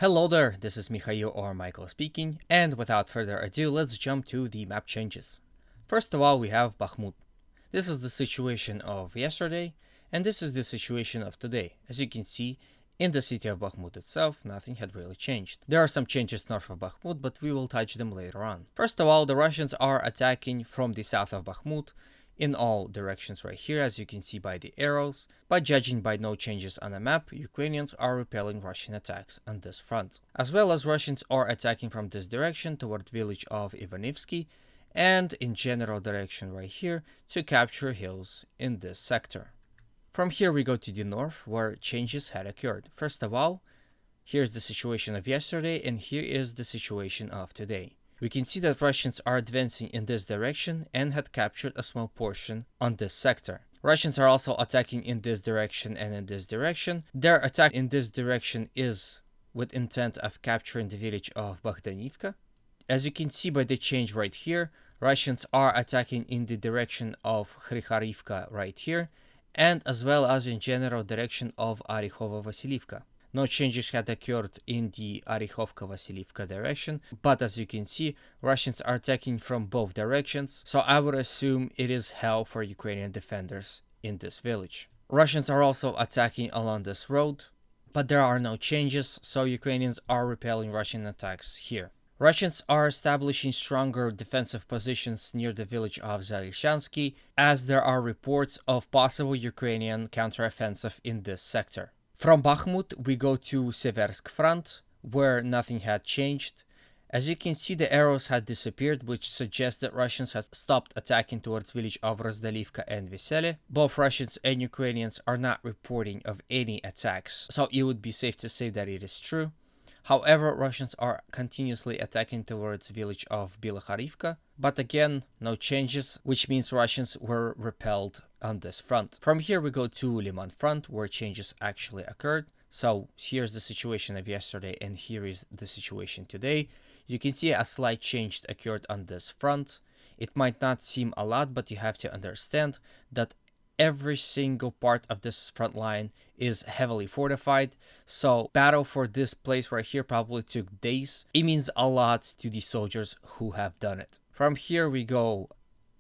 Hello there, this is Mikhail or Michael speaking, and without further ado, let's jump to the map changes. First of all, we have Bakhmut. This is the situation of yesterday, and this is the situation of today. As you can see, in the city of Bakhmut itself, nothing had really changed. There are some changes north of Bakhmut, but we will touch them later on. First of all, the Russians are attacking from the south of Bakhmut, in all directions right here, as you can see by the arrows, but judging by no changes on the map, Ukrainians are repelling Russian attacks on this front. As well as Russians are attacking from this direction toward village of Ivanivsky, and in general direction right here to capture hills in this sector. From here we go to the north, where changes had occurred. First of all, here's the situation of yesterday, and here is the situation of today. We can see that Russians are advancing in this direction and had captured a small portion on this sector. Russians are also attacking in this direction and in this direction. Their attack in this direction is with intent of capturing the village of Avdiivka. As you can see by the change right here, Russians are attacking in the direction of Kreminna-Lyman right here, and as well as in general direction of Orekhovo-Vasiliivka. No changes had occurred in the Orekhovka-Vasiliivka direction, but as you can see, Russians are attacking from both directions, so I would assume it is hell for Ukrainian defenders in this village. Russians are also attacking along this road, but there are no changes, so Ukrainians are repelling Russian attacks here. Russians are establishing stronger defensive positions near the village of Zarishansky, as there are reports of possible Ukrainian counteroffensive in this sector. From Bakhmut, we go to Siversk front, where nothing had changed. As you can see, the arrows had disappeared, which suggests that Russians had stopped attacking towards village of Avdiivka and Vesely. Both Russians and Ukrainians are not reporting of any attacks, so it would be safe to say that it is true. However, Russians are continuously attacking towards village of Bilokharivka, but again, no changes, which means Russians were repelled on this front. From here we go to Lyman front, where changes actually occurred. So here's the situation of yesterday, and here is the situation today. You can see a slight change occurred on this front. It might not seem a lot, but you have to understand that every single part of this front line is heavily fortified, so battle for this place right here probably took days. It means a lot to the soldiers who have done it. From here we go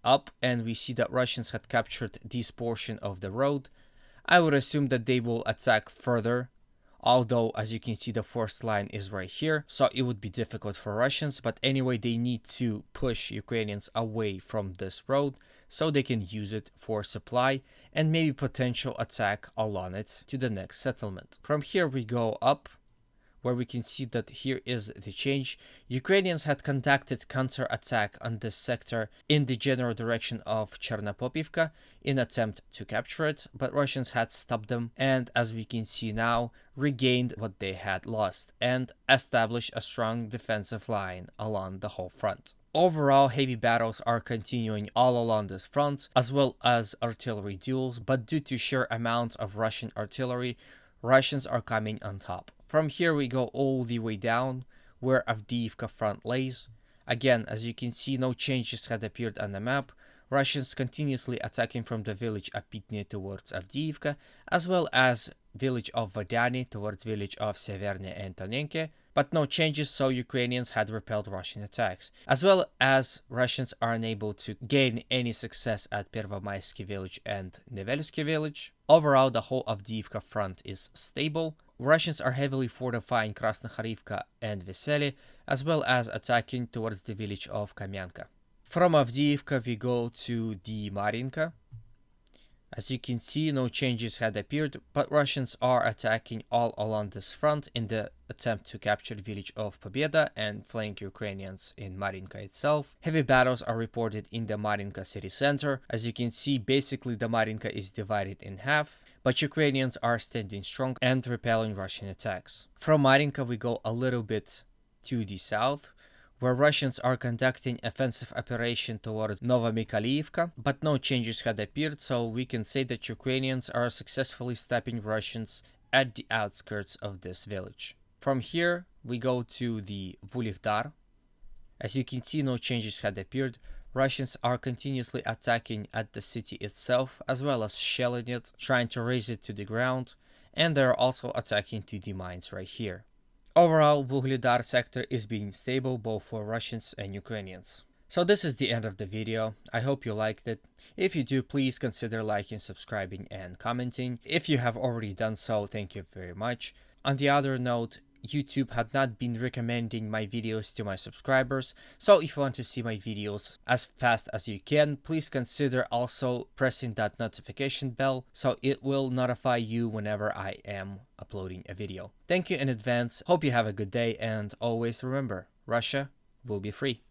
up, and we see that Russians had captured this portion of the road. I would assume that they will attack further, although as you can see the first line is right here, so it would be difficult for Russians, but anyway they need to push Ukrainians away from this road so they can use it for supply and maybe potential attack along it to the next settlement. From here we go up, where we can see that here is the change. Ukrainians had conducted counter-attack on this sector in the general direction of Chernopopivka in attempt to capture it, but Russians had stopped them and, as we can see now, regained what they had lost and established a strong defensive line along the whole front. Overall, heavy battles are continuing all along this front, as well as artillery duels, but due to sheer amount of Russian artillery, Russians are coming on top. From here we go all the way down, where Avdiivka front lays. Again, as you can see, no changes had appeared on the map. Russians continuously attacking from the village Apitny towards Avdiivka, as well as village of Vodyany towards village of Severne and Tonenke, but no changes, so Ukrainians had repelled Russian attacks. As well as Russians are unable to gain any success at Pervomaisky village and Nevelsky village. Overall, the whole Avdiivka front is stable. Russians are heavily fortifying Krasnokharivka and Vesely, as well as attacking towards the village of Kamyanka. From Avdiivka we go to the Marinka. As you can see, no changes had appeared, but Russians are attacking all along this front in the attempt to capture the village of Pobeda and flank Ukrainians in Marinka itself. Heavy battles are reported in the Marinka city center. As you can see, basically the Marinka is divided in half, but Ukrainians are standing strong and repelling Russian attacks. From Marinka we go a little bit to the south, where Russians are conducting offensive operation towards Novomykhailivka, but no changes had appeared, so we can say that Ukrainians are successfully stopping Russians at the outskirts of this village. From here, we go to the Vuhledar. As you can see, no changes had appeared. Russians are continuously attacking at the city itself, as well as shelling it, trying to raze it to the ground, and they're also attacking to the mines right here. Overall, Vuhledar sector is being stable both for Russians and Ukrainians. So this is the end of the video. I hope you liked it. If you do, please consider liking, subscribing, and commenting. If you have already done so, thank you very much. On the other note, YouTube had not been recommending my videos to my subscribers, so if you want to see my videos as fast as you can, please consider also pressing that notification bell so it will notify you whenever I am uploading a video. Thank you in advance, hope you have a good day, and always remember, Russia will be free.